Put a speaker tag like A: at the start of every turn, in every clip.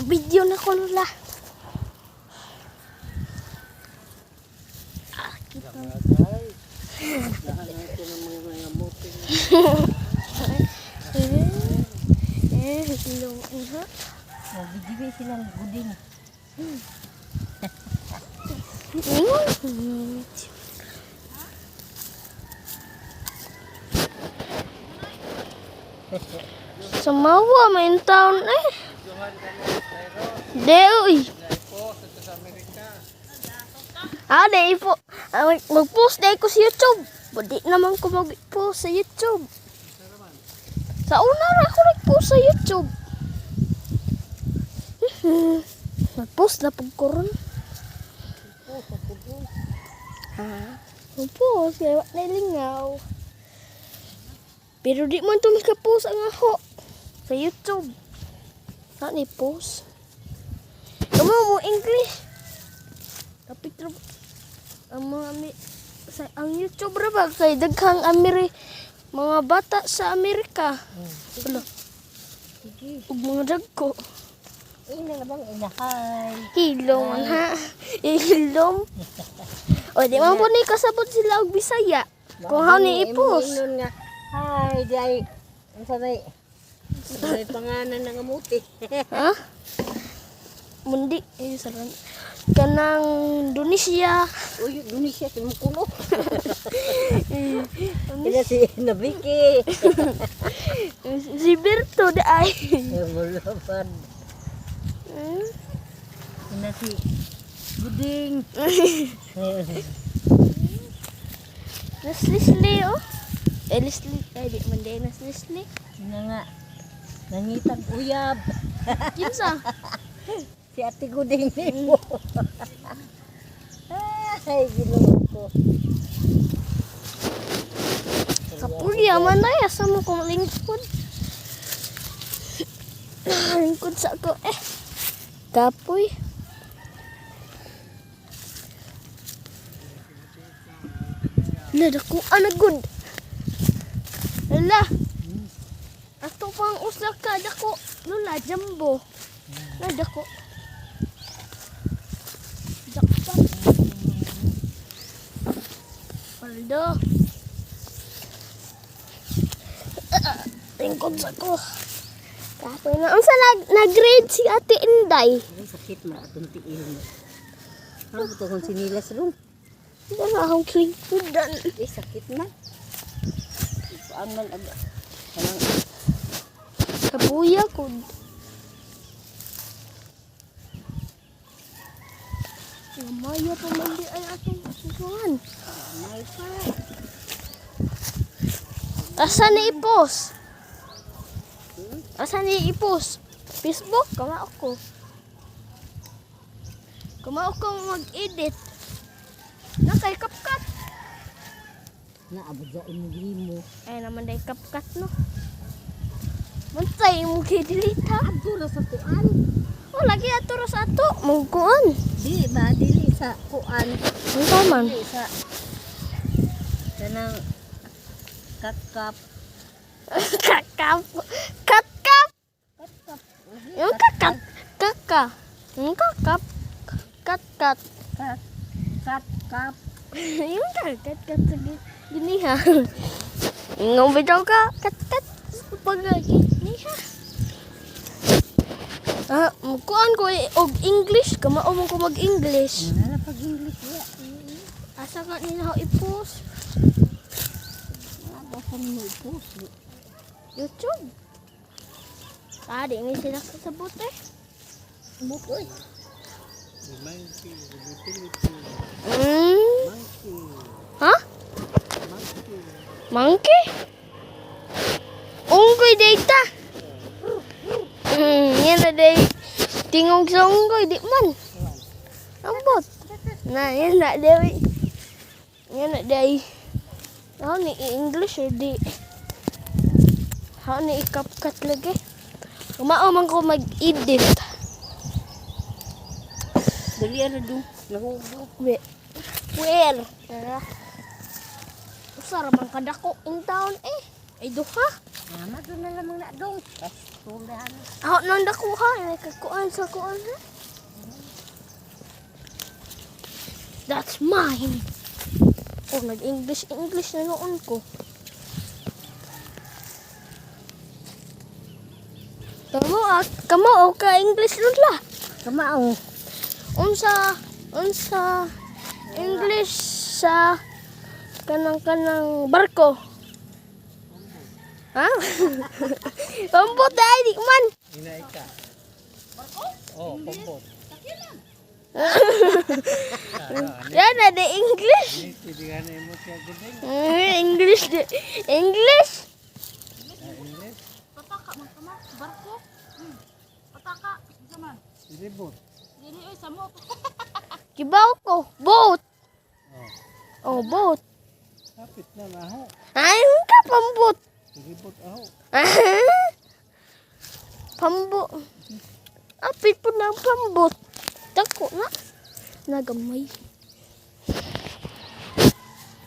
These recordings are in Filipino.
A: Video na ko nula. Kita. Ilong ha.
B: Bigibay silang guding.
A: Samawa main taon eh. Deoy. Dei po. Mag-post dai ko sa YouTube. Di naman ko mag-post sa YouTube. Sa una ra ako nag-post sa YouTube. Mag-post na pag koron. Mag-post kaya wala na lingaw. Pero di man ito makapost ang ako sa YouTube. Saan i-post? Kamu mo English. Tapi ang YouTube ra ba kay daghang mga bata sa Amerika. Wala.
B: Sige.
A: Ug mga dagko.
B: Ina na bang inahay.
A: Hilom ha. Hilom. O di man po ni kasabot sila og Bisaya. Kung how ni i-post.
B: Ingon nga. Hi, di ay. Ang sanay. Sanay panganan ng amuti.
A: Ha? Mundi. Saran. Kanang Indonesia.
B: Uy, Indonesia, tumukulo. Kaya si Nabiki.
A: Si Berto daay.
B: Mulapan. Kaya si Guding.
A: Nas Leslie oh. Leslie. Di man day nas Leslie.
B: Sina nga. Nangitag uyab.
A: Kinsa?
B: Si Ate Guding mo. Ay, ginoo ko.
A: Kapulya man na asa mo kong lingkod. Lingkod sa ako Kapoy. Dako good. Ala. Ato pang usa ka dako. Lula jumbo. Dako. Jackpot. Paldo. Lingkod sa ko. Kapoy na. Unsa nag-grade si Ate Inday?
B: Ang sakit na atong tiil mo. Ano ito kung sinilas rin?
A: Wala akong lingkodan.
B: Sakit na. Saan man aga.
A: Kabuya ko. Maya pa man di ay atong susuhan.
B: May pa.
A: Asa ni i-post? Asa ni i-post? Facebook? Kamao ko. Kamao ko mag-edit. Nakay CapCut.
B: Naabot sa mo.
A: Ay naman day CapCut no. Mantay mo kay delete ha.
B: Adto sa kuan.
A: Oh lagi ato ra sa ato. Mungkuan.
B: Dili ba? Dili sa kuan.
A: Ang taman.
B: Dili sa kanang kakap.
A: Kakap. Kakap.
B: Kakap.
A: Yung kakap. Kaka. Yung kakap. Kat-kat.
B: Kakap.
A: Yung kat-kat sa giniha. Ngong bitaw ka. Kat-kat. Pag giniha. Kuan ko og English. Kamao mo ko mag-English.
B: Wala pag English ya.
A: Asa ka nila ako i-post?
B: Basta mo i-post.
A: YouTube. Di may sila kasabot
B: Bukoy.
A: Ha? Monkey? Unggoy data. Yan na day. Tingog sa unggoy, di man. Ambot. Na, yan na day. Yan na day. How ni English or di? How ni i-CapCut lagi? Umao man ko mag-edit.
B: Dali ano do? Nahubo.
A: Well. Usara man kadako in town Ay, duha.
B: Nama doon na lamang na doon. Tapos tulihan.
A: Ako nang dakuha. May kakuan sa kuan ha. That's mine. Oh, nag-English na noon ko. Kamo ka English nun la.
B: Kamao.
A: Unsa English sa kanang barko. Ha? Pambot dai di man.
C: Inay ka. Barko? Oh, pambot.
A: Yan ada English.
C: Hindi nga na mo siya gudeng.
A: English.
C: English?
B: Pataka man kama. Barko. Pataka. Zaman.
C: Ribot.
B: Dili oy samot.
A: Kibaw ko. Boat. Oh, boat.
C: Kapit na aho.
A: Ay, ka pambot.
C: Ribot aho.
A: Pambot. Apit po ng pambot. Dako na. Nagamay.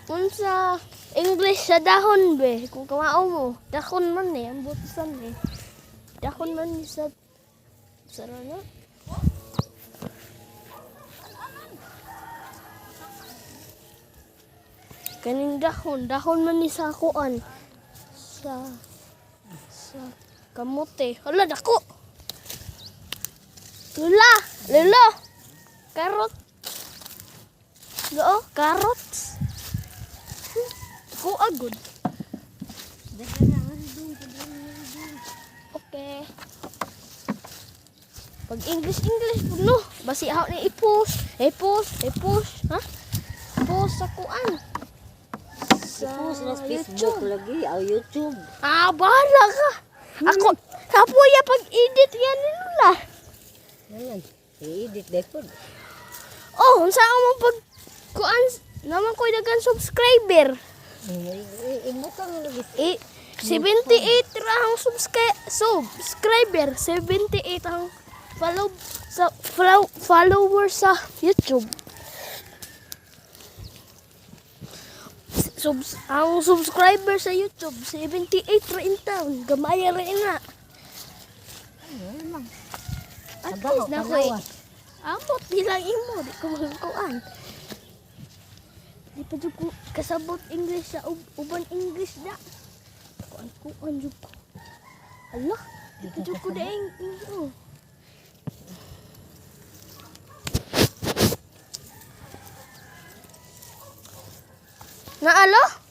A: Unsa English sa dahon be. Kung kamao mo. Dahon man eh. Ang butasan eh. Dahon man sa sarana. Kaning dahon man ni sa kuan. Sa kamote. Hala, dako. Lula. Carrot. Oo, carrots. Ko agud. Okay. Pag English no. Basi ako ni i-post. Ha? Post sa kuan.
B: Post na Facebook lagi, o YouTube.
A: Ah, bahala ka. Ako, kapuya pag-edit yan nila.
B: Naman, i-edit dahil.
A: Oh, unsa mo pag kuan naman ko dagan subscriber.
B: Imo kang lagi.
A: 78 ra ang subscriber, 78 ang followers sa YouTube. Ang subscriber sa YouTube 78 ra in town. Gamay ra ina. At least na ko. Amot bilang imo, di ko magkuan. Di pa jud ko kasabot English sa uban English da. Kuan jud ko. Hala, di pa jud ko daing imo. Naalo?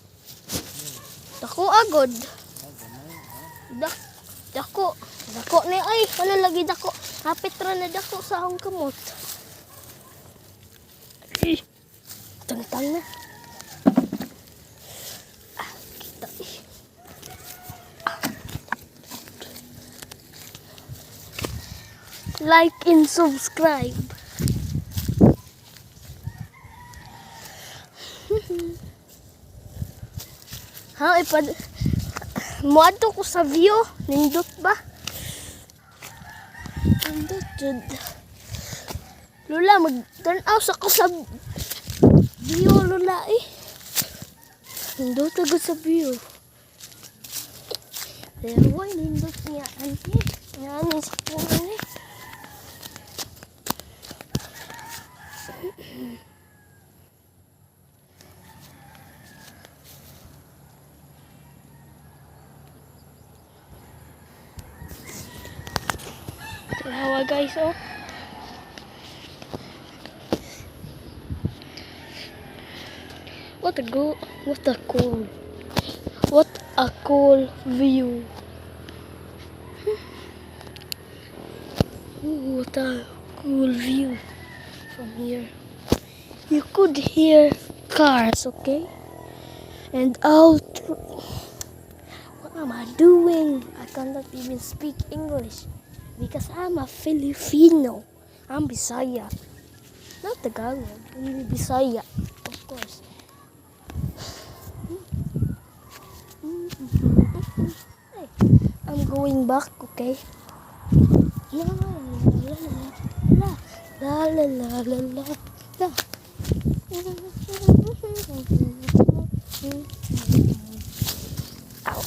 A: Dako agod. Dako ni ay, wala lagi dako. Hapit ra na dako sa akong kamot. Tangtang na. Kita eh. Like and subscribe. Ha, muadto ko sa view. Nindot ba? Nindot jud. Lula, mag-turn out ako sa view, Lula eh. Nindot agad sa view. Pero why nindot niya? Yan, sa punan eh. Hawa guys, oh. What a cool view. Ooh, what a cool view from here. You could hear cars, okay? And out. What am I doing? I cannot even speak English. Because I'm a Filipino. I'm Bisaya. Not Tagalog. I'm Bisaya, of course. Hey, I'm going back, okay? La la la la la la la. Ow.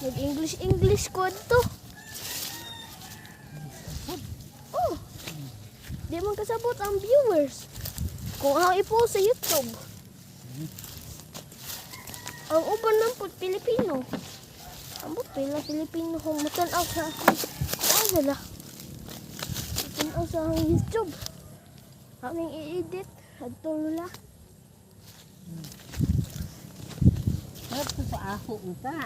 A: Nag-English ko to. Oh. Di man kasabot ang viewers. Kung ako i-post sa YouTube. Ang uban ng po Pilipino. Ang pila Pilipino kung matanaw sa wala. Matanaw sa YouTube. Aming i-edit. Adto lula.
B: Ito sa aho ka.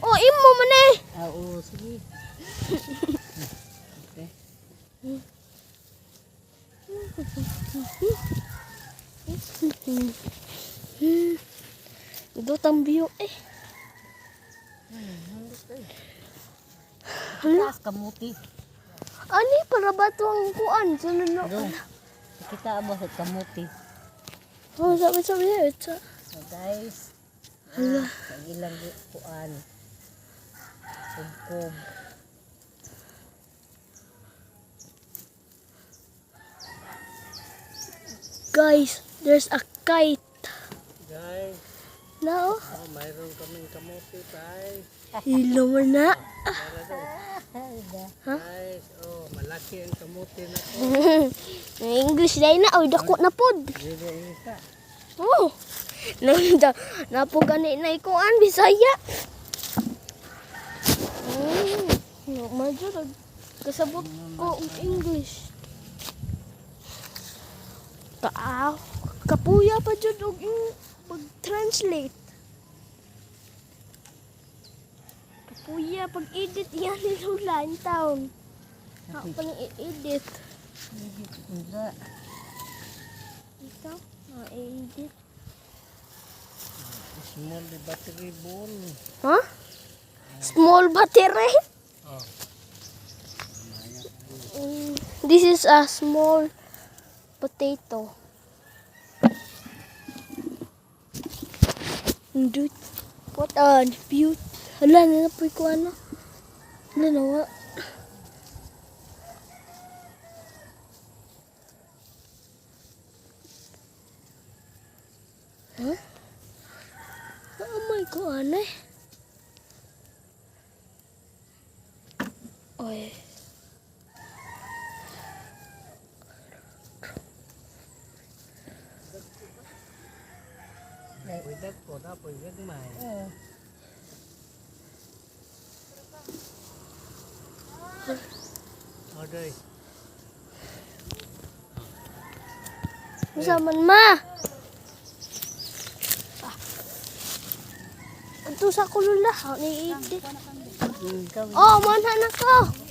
A: Oh, imo man eh.
B: Oo, sige. Okay.
A: Dutang view eh.
B: Taas kamuti.
A: Ani para ba ito ang kuan? Sunod na.
B: Ano? Kita mo sa kamuti.
A: Oh, sabi.
B: So guys, sa ilang kuan. Kub.
A: Guys, there's a kite.
C: Guys,
A: No?
C: mayroon kaming kamote, guys.
A: Hilo mo na.
C: Guys, malaki ang kamote na to.
A: English dahil na. Oy, dako na pod.
C: Dito isa.
A: Oh. Napo gani na ikuan Bisaya. No, medyo kasabot ko ang English. Kapuya pa jud og pag-translate. Kapuya pag-edit yan ni Lula in town. Ako pa nang i-edit.
B: Enggak.
A: Ikaw, i-edit.
C: Small battery ball.
A: Huh? Small battery?
C: Oh.
A: This is a small potato. Dude, what a beauty. Hala, nanapoy ko ano. Hala, nawa. Huh? Oh my God, eh. Oy.
C: Pwede ko na, pwede may. Oday.
A: Masaman ma. Ito sa kulula. Ni-edit. Oh, manhan ako.